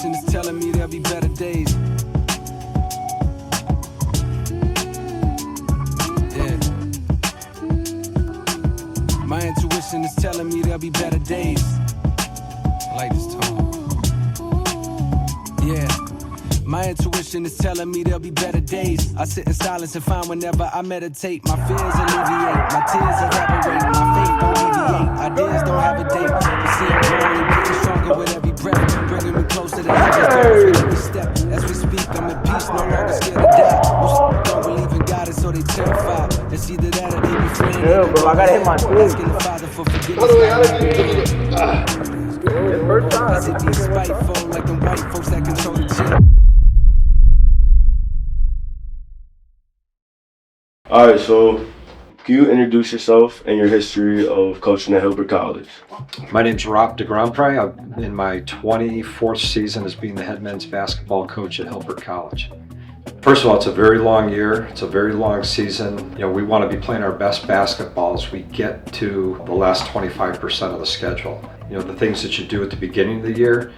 intuition is telling me there'll be better days. Yeah. My intuition is telling me there'll be better days. I like this tone. Yeah. My intuition is telling me there'll be better days. I sit in silence and find whenever I meditate, my fears alleviate, my tears evaporate, my faith don't deviate, ideas don't have a date. You see I'm growing, getting stronger with every breath, bringing me closer to heaven's doors with every step. As we speak, I'm in peace, no longer scared to die. Most don't believe in God, and so they terrified. It's either that or they be friends. Yeah, bro, I gotta hit my foot. Asking the Father for forgiveness. As it be spiteful, like the white folks that control the chill. All right, so can you introduce yourself and your history of coaching at Hilbert College? My name's Rob DeGrampre. I'm in my 24th season as being the head men's basketball coach at Hilbert College. First of all, it's a very long year. It's a very long season. You know, we want to be playing our best basketball as we get to the last 25% of the schedule. You know, the things that you do at the beginning of the year,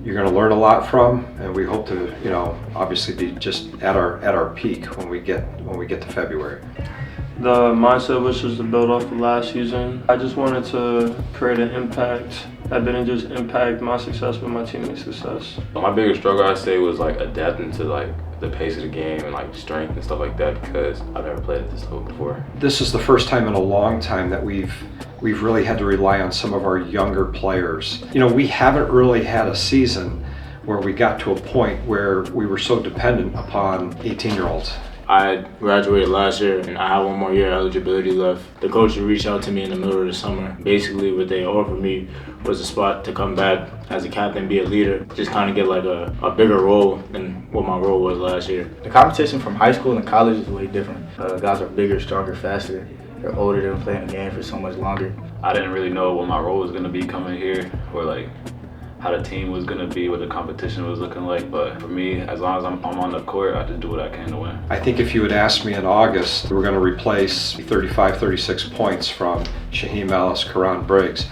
you're going to learn a lot from, and we hope to, you know, obviously be just at our peak when we get to February. The mindset was just to build off of last season. I just wanted to create an impact that didn't just impact my success, but my teammates' success. My biggest struggle, I'd say, was like adapting to like the pace of the game and like strength and stuff like that, because I've never played at this level before. This is the first time in a long time that we've really had to rely on some of our younger players. You know, we haven't really had a season where we got to a point where we were so dependent upon 18-year-olds. I graduated last year and I have one more year eligibility left. The coach reached out to me in the middle of the summer. Basically what they offered me was a spot to come back as a captain, be a leader, just kind of get like a bigger role than what my role was last year. The competition from high school and college is way different. Guys are bigger, stronger, faster. They're older, they've been playing the game for so much longer. I didn't really know what my role was going to be coming here, or like how the team was going to be, what the competition was looking like. But for me, as long as I'm on the court, I just do what I can to win. I think if you had asked me in August, we're going to replace 35, 36 points from Shaheem Ellis, Karan Briggs,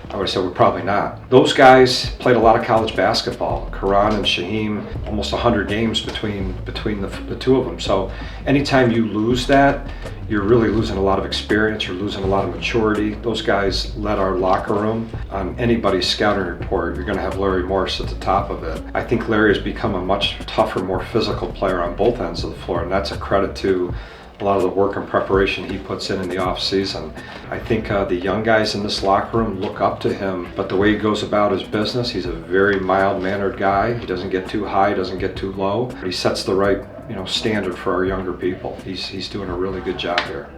I would have said we're probably not. Those guys played a lot of college basketball. Karan and Shaheem, almost 100 games between the two of them. So anytime you lose that, you're really losing a lot of experience, you're losing a lot of maturity. Those guys led our locker room. On anybody's scouting report, you're going to have Larry Morris at the top of it. I think Larry has become a much tougher, more physical player on both ends of the floor, and that's a credit to a lot of the work and preparation he puts in the off season. I think the young guys in this locker room look up to him, but the way he goes about his business, he's a very mild-mannered guy. He doesn't get too high, doesn't get too low. But he sets the right, you know, standard for our younger people. He's doing a really good job here.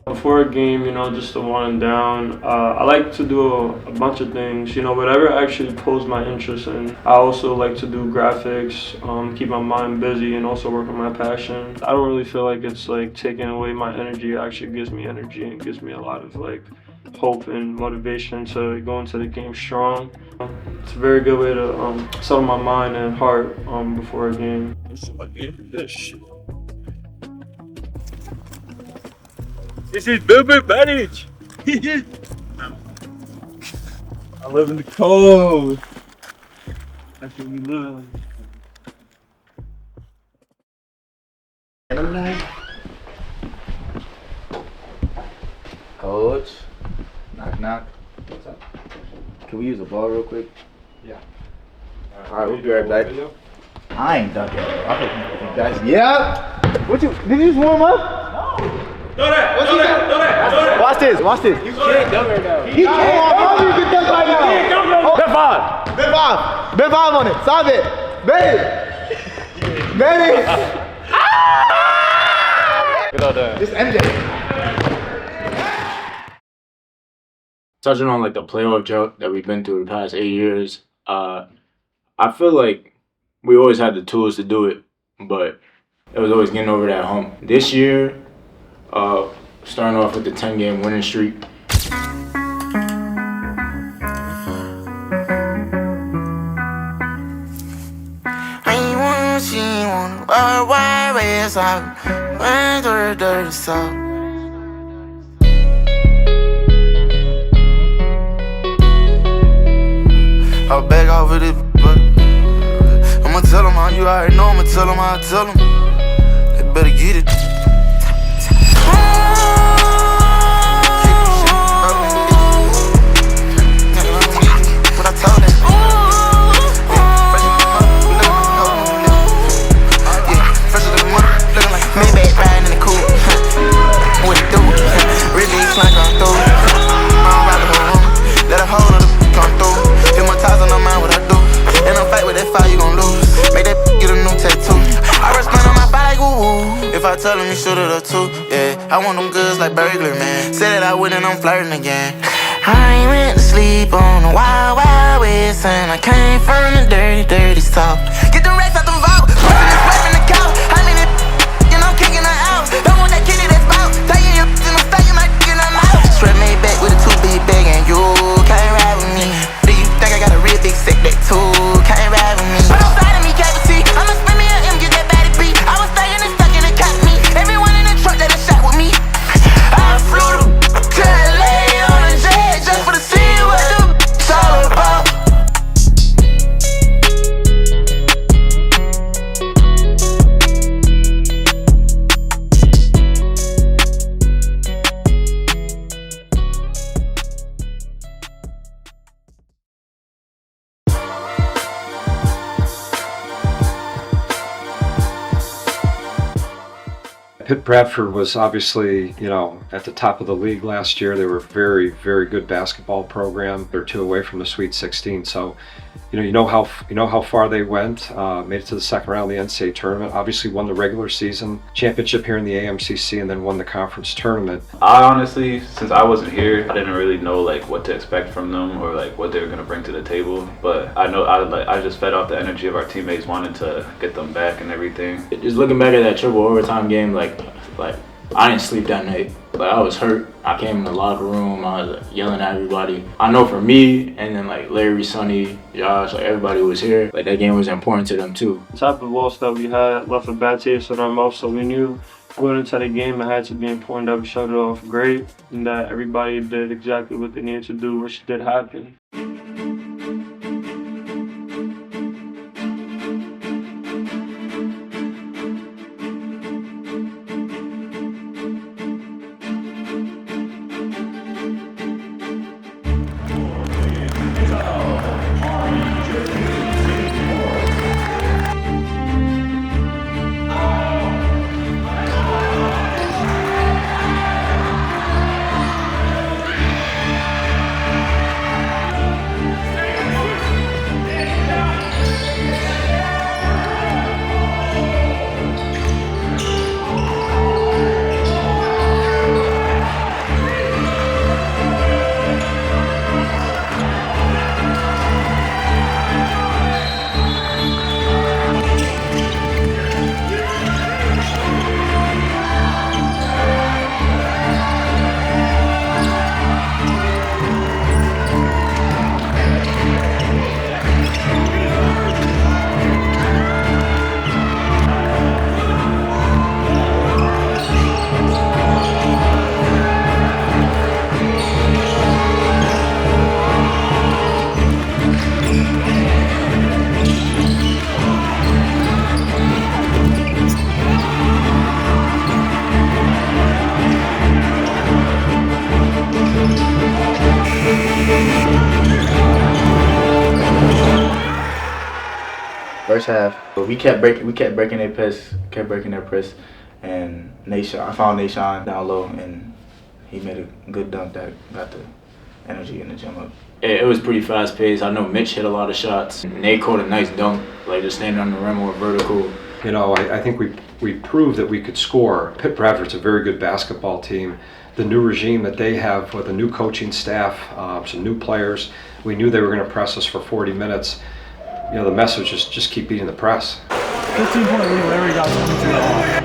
Before a game, you know, just to wind down, I like to do a bunch of things, you know, whatever actually pulls my interest in. I also like to do graphics, keep my mind busy, and also work on my passion. I don't really feel like it's like taking away my energy. It actually gives me energy and gives me a lot of like hope and motivation to go into the game strong. It's a very good way to settle my mind and heart before a game. This is Hilbert College. I live in the cold. That's what we live. Coach, knock knock. What's up? Can we use the ball real quick? Yeah. Alright, we'll be right back. I ain't dunking. I'll pick you guys. Yeah. What you? Did you just warm up? Watch this, watch this. You can't dunk right now. He can't. How do you get dunk right now? Oh, Ben 5. Ben 5. Ben 5 on it. Stop it. Bet it. Bet it. Good on that. This MJ. Touching on like the playoff drought that we've been through the past 8 years, I feel like we always had the tools to do it, but it was always getting over that hump. This year, starting off with the 10-game winning streak. off with it, but I'ma tell them how you already know. I'ma tell them how I tell them. They better get it. What I told them. Maybach riding in the coupe. What it do? Really clank on through. I'm riding her room. Let a whole other come through. Hit my ties on the mind what I do. In a fight with that fire, you gon' lose. Make that get a new tattoo. I respond on my body, woo. If I tell him, you shoot it up too. Yeah, I want them goods like burglar, man. Say that I win and I'm flirting again. I ain't went to sleep on the wild, wild west. And I came from the dirty, dirty south. Get the racks out the vault. Pushing this rap in the couch. I mean it. I'm kicking her out. Don't want that kitty that's bout. Taking your in the state, you might get her out. Straight made back with a 2 big bag and you can't ride with me. Do you think I got a real big sick that too? Can't ride with me. But outside of me, cavity, I'ma spin me an M, get that body beat. I was staying and stuck in the cat me. Everyone in the truck that a shot with me. I flew to LA on a jet just for the see what the it's all about. Pitt Bradford was obviously, at the top of the league last year. They were a very, very good basketball program. They're 2 away from the Sweet 16. So, you know how far they went. Made it to the second round of the NCAA tournament. Obviously won the regular season championship here in the AMCC, and then won the conference tournament. I honestly, since I wasn't here, I didn't really know what to expect from them or what they were gonna bring to the table. But I know I just fed off the energy of our teammates wanting to get them back and everything. Just looking back at that triple overtime game, like I didn't sleep that night. I was hurt. I came in the locker room. I was yelling at everybody. I know for me, and then Larry, Sonny, Josh, everybody was here. That game was important to them too. The type of loss that we had left a bad taste in our mouth, so we knew going into the game it had to be important that we shut it off great and that everybody did exactly what they needed to do, which did happen. First half, we kept breaking their press, and I found Nashon down low, and he made a good dunk that got the energy in the gym up. It was pretty fast paced. I know Mitch hit a lot of shots. Nate caught a nice dunk, just standing on the rim or vertical. I think we proved that we could score. Pitt Bradford's a very good basketball team. The new regime that they have with a new coaching staff, some new players, we knew they were going to press us for 40 minutes. The message is just keep beating the press. 15-point lead, Larry got 22 off.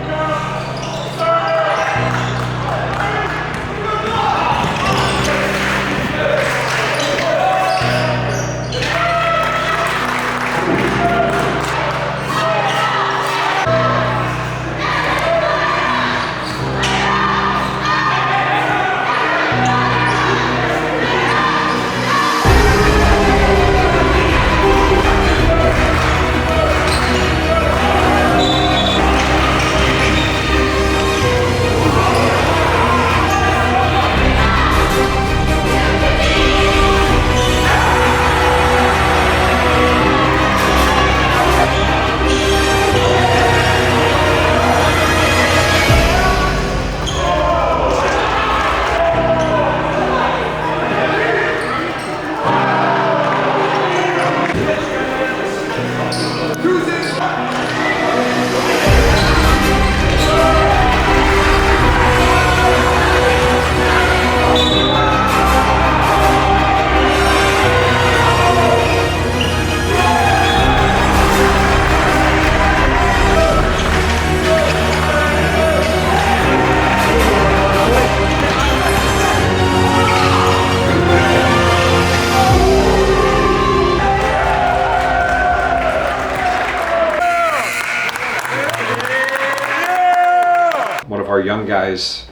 young guys,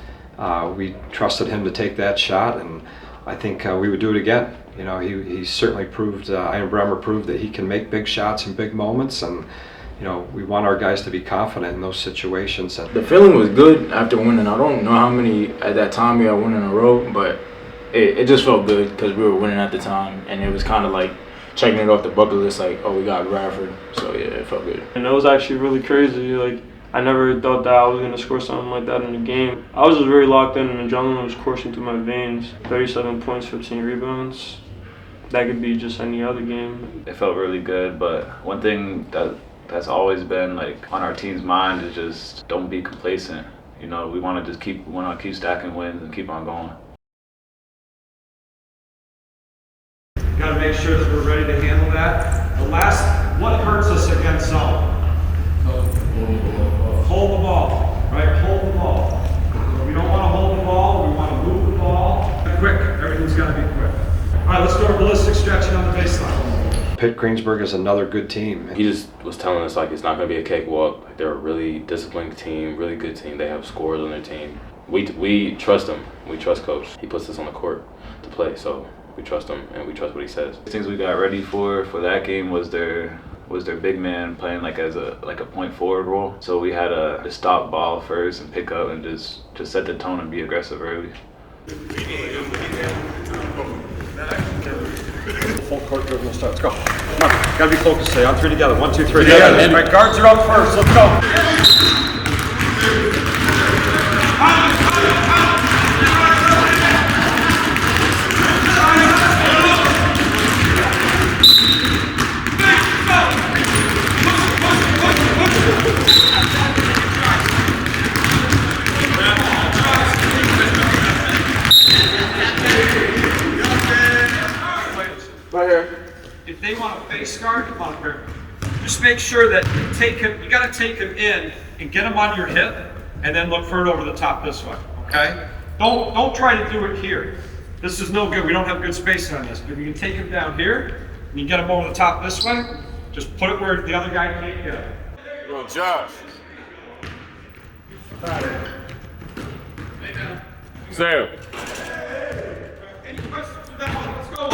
we trusted him to take that shot, and I think we would do it again. You know, he certainly proved, Ian Bremer proved that he can make big shots in big moments, and you know, we want our guys to be confident in those situations. And the feeling was good after winning. I don't know how many at that time we had won in a row, but it just felt good because we were winning at the time, and it was kind of like checking it off the bucket list, like, oh, we got Bradford. So yeah, it felt good. And it was actually really crazy. Like, I never thought that I was going to score something like that in the game. I was just very locked in, and adrenaline was coursing through my veins. 37 points, 15 rebounds. That could be just any other game. It felt really good, but one thing that's always been like on our team's mind is just don't be complacent. You know, we want to just keep stacking wins and keep on going. Got to make sure that we're ready to handle that. The last, what hurts us against zone? Hold the ball, right? Hold the ball. We don't want to hold the ball. We want to move the ball. Quick. Everything's got to be quick. All right, let's go to ballistic stretching on the baseline. Pitt Greensburg is another good team. He just was telling us like it's not going to be a cakewalk. Like, they're a really disciplined team, really good team. They have scores on their team. We trust him. We trust Coach. He puts us on the court to play, so we trust him and we trust what he says. The things we got ready for that game was their big man playing like as a point forward role. So we had to stop ball first and pick up and just set the tone and be aggressive early. Full court driven start. Let's go. Come on. Gotta be focused. Stay on three together. 1, 2, 3. Together. All right, guards are up first. Let's go. Right here. If they want a face guard, come on here. Just make sure that you take him. You got to take him in and get him on your hip, and then look for it over the top this way. Okay? Don't try to do it here. This is no good. We don't have good spacing on this. But you can take him down here, and you get him over the top this way. Just put it where the other guy can't get it. Go, Josh. Sam. Any questions with that one? Let's go.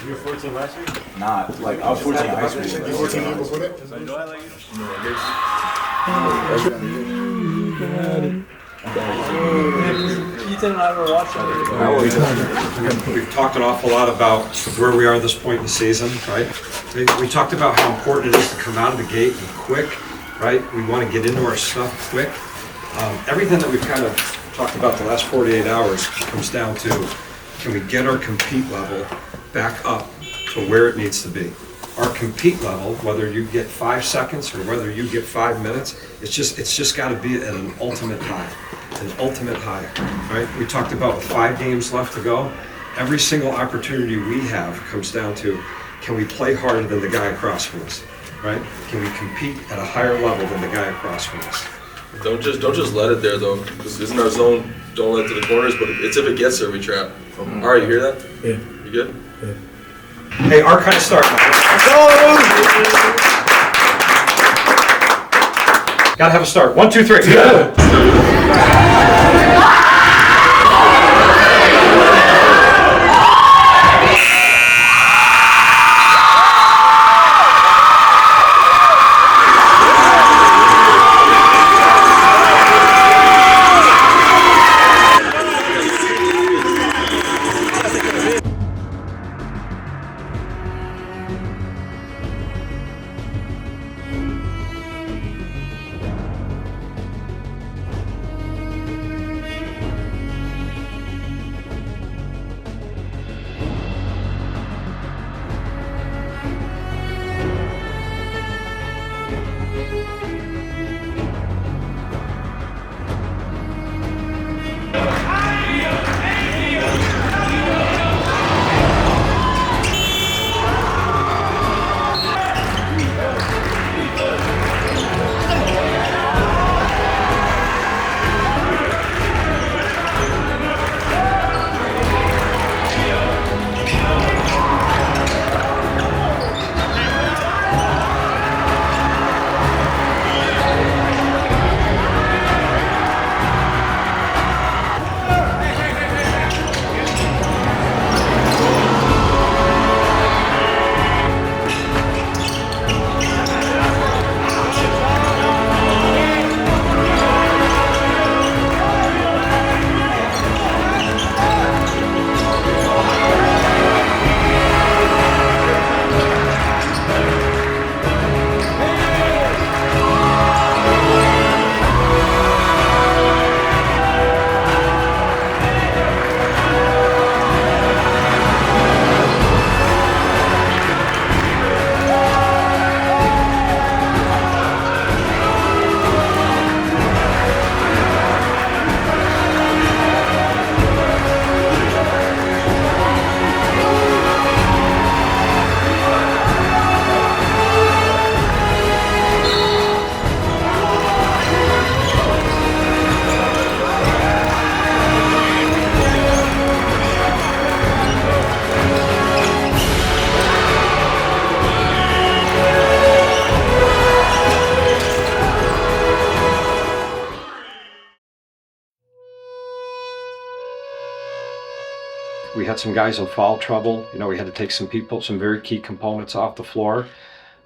You were 14 last year? Nah, like I was 14 in high school. You were 14 years before that? Ethan and I were watching. We've talked an awful lot about where we are at this point in the season, right? We talked about how important it is to come out of the gate and quick, right? We want to get into our stuff quick. Everything that we've kind of talked about the last 48 hours comes down to, can we get our compete level back up to where it needs to be? Our compete level, whether you get 5 seconds or whether you get 5 minutes, it's just got to be at an ultimate high. An ultimate high, right? We talked about 5 games left to go. Every single opportunity we have comes down to, can we play harder than the guy across from us, right? Can we compete at a higher level than the guy across from us? Don't just let it there though. This isn't our zone. Don't let it to the corners, but it's if it gets there, we trap. All right, you hear that? Yeah. You good? Yeah. Hey, our kind of start now. Gotta have a start. 1, 2, 3. We had some guys in foul trouble. You know, we had to take some very key components off the floor.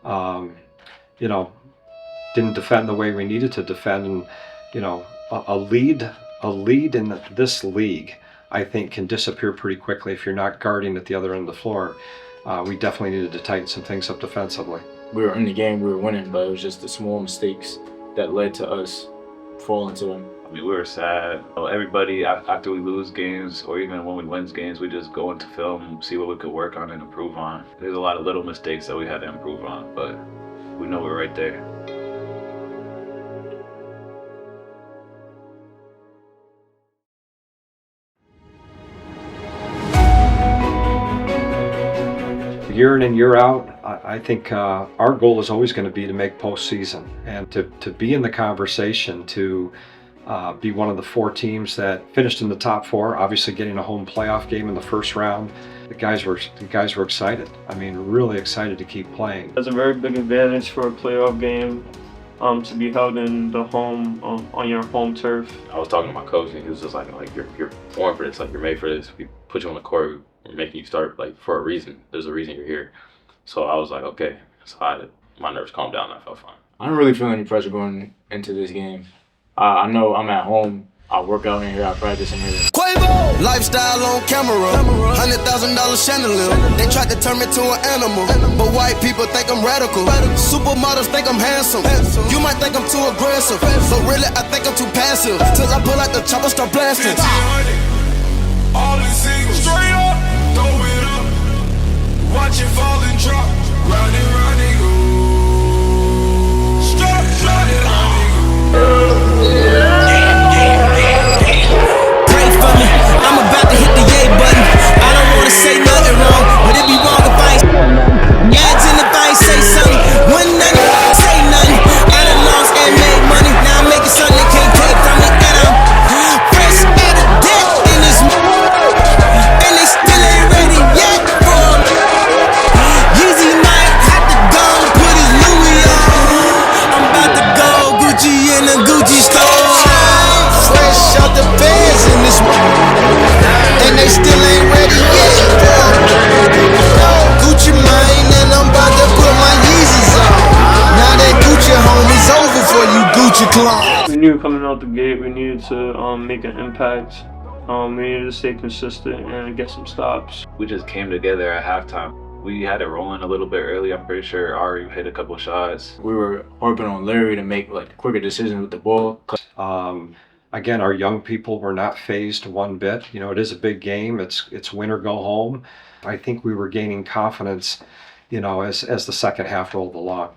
You know, didn't defend the way we needed to defend, and you know, a lead in this league, I think, can disappear pretty quickly if you're not guarding at the other end of the floor. We definitely needed to tighten some things up defensively. We were in the game, we were winning, but it was just the small mistakes that led to us falling to them. I mean, we were sad. Everybody, after we lose games, or even when we win games, we just go into film, see what we could work on and improve on. There's a lot of little mistakes that we had to improve on, but we know we're right there. Year in and year out, I think our goal is always going to be to make postseason and to be in the conversation, to be one of the 4 teams that finished in the top 4, obviously getting a home playoff game in the first round. The guys were excited. I mean, really excited to keep playing. That's a very big advantage for a playoff game, to be held in the home, on your home turf. I was talking to my coach, and he was just like you're born for this, like you're made for this. We put you on the court, we're making you start like for a reason. There's a reason you're here. So I was like, okay. So my nerves calmed down and I felt fine. I don't really feel any pressure going into this game. I know I'm at home. I work out in here, I practice in here. Quavo! Lifestyle on camera, $100,000 chandelier. They tried to turn me to an animal, but white people think I'm radical. Supermodels think I'm handsome. You might think I'm too aggressive, but really I think I'm too passive. Till I pull out the chopper, start blasting. All in singles, straight up, throw it up. Watch it fall and drop. Round and go. Strap, round and go. Pray for me, I'm about to hit the yay button. I don't wanna say nothing wrong, but it be wrong if I ain't imagine if I ain't say something. When nothing, say nothing. I done lost and made money. Now I'm making something they can't take from me. And I'm fresh out of debt in this and they still ain't ready yet for me. Yeezy might have to go put his Louis on. I'm about to go Gucci in the Gucci store. Fresh out the fans in this and they still ain't ready yet for me. Gucci mine and I'm about to put my Yeezys on. Now that Gucci home is over for you Gucci clones. We knew coming out the gate we needed to make an impact. We needed to stay consistent and get some stops. We just came together at halftime. We had it rolling a little bit early. I'm pretty sure Ari hit a couple shots. We were harping on Larry to make like quicker decisions with the ball. Again, our young people were not phased one bit. You know, it is a big game. It's win or go home. I think we were gaining confidence, you know, as the second half rolled along.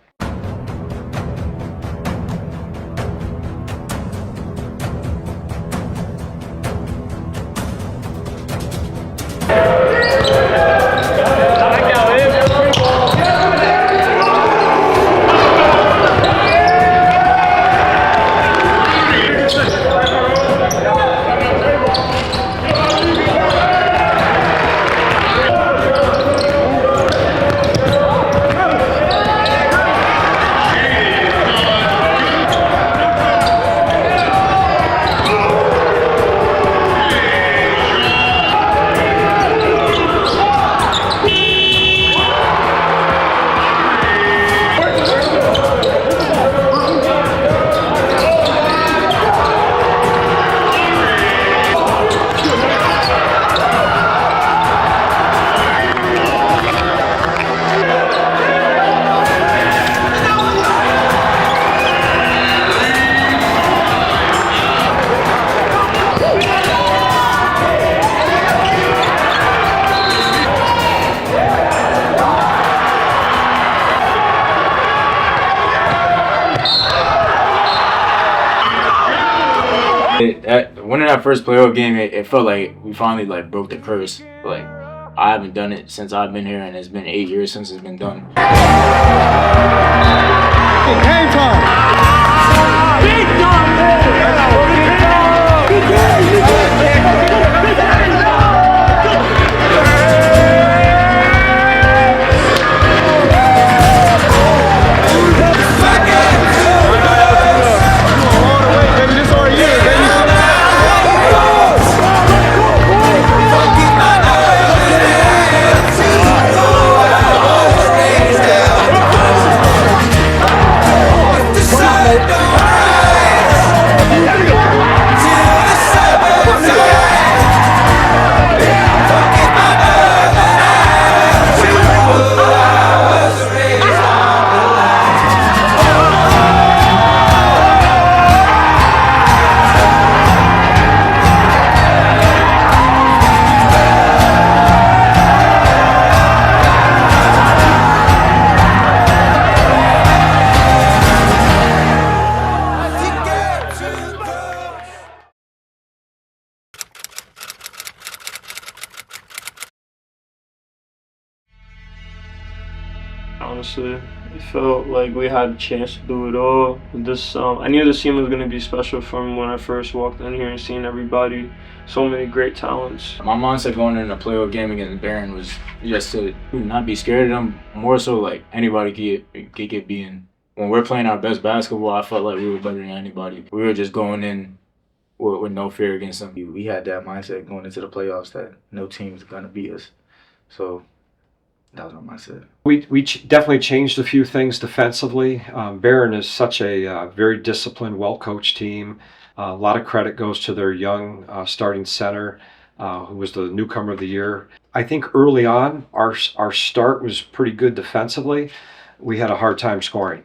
Winning that first playoff game, it felt like we finally like broke the curse. Like I haven't done it since I've been here, and it's been 8 years since it's been done. Game time! Big honestly. It felt like we had a chance to do it all. I knew this team was going to be special from when I first walked in here and seeing everybody, so many great talents. My mindset going in a playoff game against Barron was just to not be scared of them, more so like anybody could get beaten. When we're playing our best basketball, I felt like we were better than anybody. We were just going in with no fear against them. We had that mindset going into the playoffs that no team's going to beat us. So that was our mindset. We definitely changed a few things defensively. Barron is such a very disciplined, well-coached team. A lot of credit goes to their young starting center, who was the newcomer of the year. I think early on, our start was pretty good defensively. We had a hard time scoring.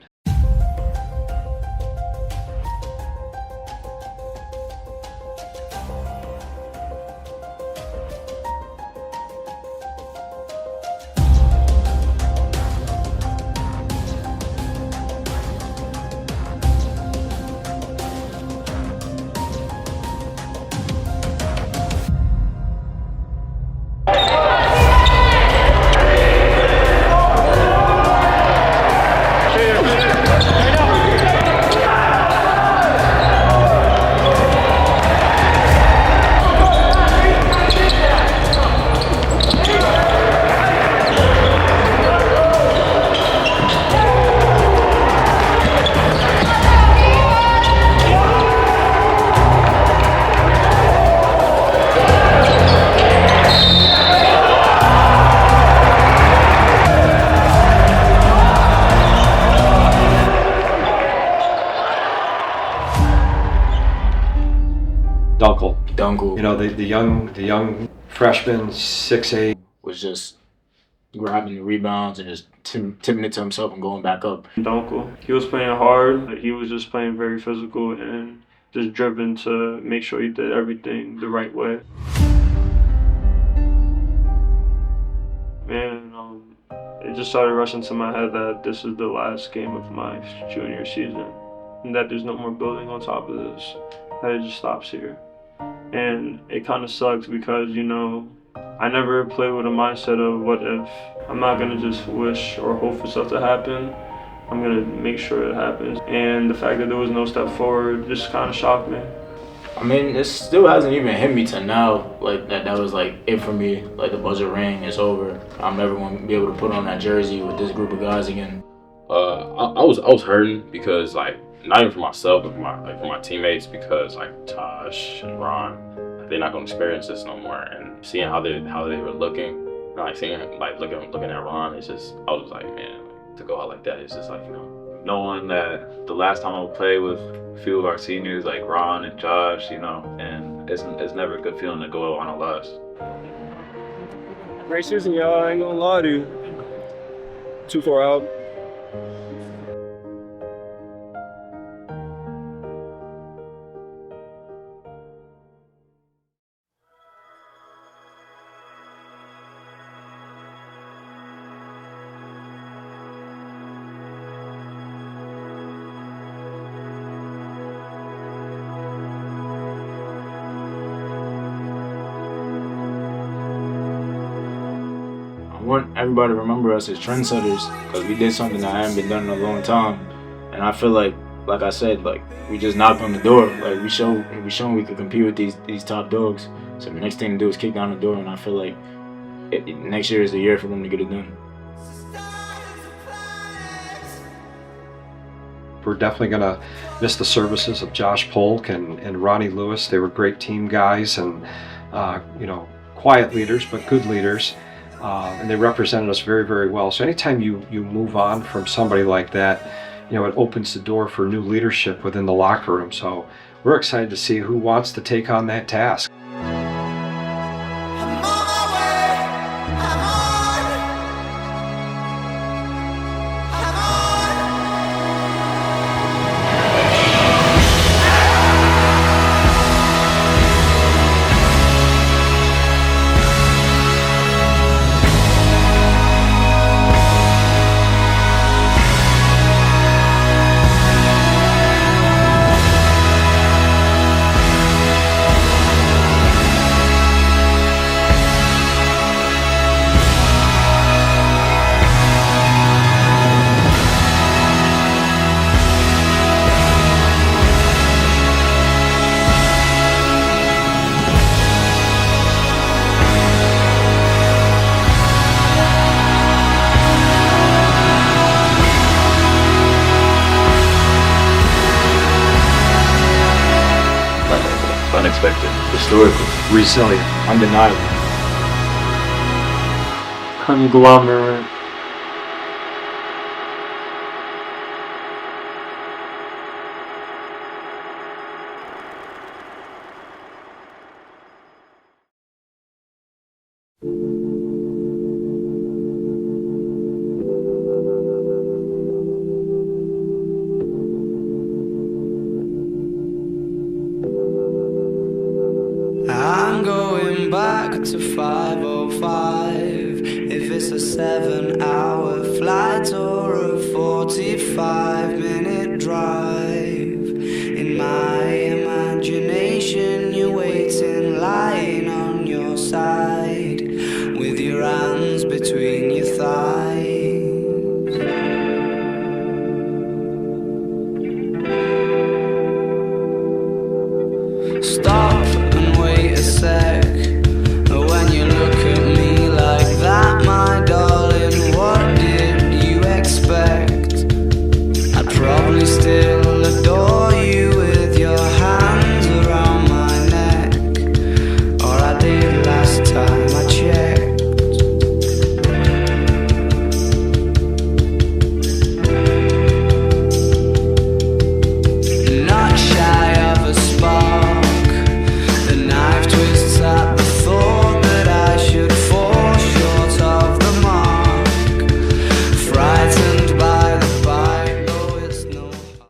Dunkel. You know, the young freshman, 6'8", was just grabbing the rebounds and just tipping it to himself and going back up. Dunkel, he was playing hard, but he was just playing very physical and just driven to make sure he did everything the right way. Man, it just started rushing to my head that this is the last game of my junior season, and that there's no more building on top of this, that it just stops here. And it kind of sucks because, you know, I never played with a mindset of what if. I'm not going to just wish or hope for stuff to happen. I'm going to make sure it happens. And the fact that there was no step forward just kind of shocked me. I mean, it still hasn't even hit me to now. Like, that was like it for me. Like, the buzzer rang, it's over. I'm never going to be able to put on that jersey with this group of guys again. I was hurting because, like, not even for myself, but for my teammates, because like Tosh and Ron, they're not gonna experience this no more. And seeing how they were looking, like seeing like looking at Ron, it's just, I was like, man, to go out like that, it's just like, you know, knowing that the last time I would play with a few of our seniors like Ron and Josh, you know, and it's never a good feeling to go out on a loss. Great season, y'all. I ain't gonna lie to you. 2-4 out. I want everybody to remember us as trendsetters because we did something that hadn't been done in a long time. And I feel like I said, like, we just knocked on the door. Like, we shown we could compete with these top dogs. So the next thing to do is kick down the door, and I feel like next year is the year for them to get it done. We're definitely going to miss the services of Josh Polk and Ronnie Lewis. They were great team guys and, you know, quiet leaders, but good leaders. And they represented us very, very well. So anytime you move on from somebody like that, you know, it opens the door for new leadership within the locker room. So we're excited to see who wants to take on that task. unexpected, historical, resilient, undeniable, conglomerate. I'm going back to 5:05. If it's a 7-hour flight or a 45.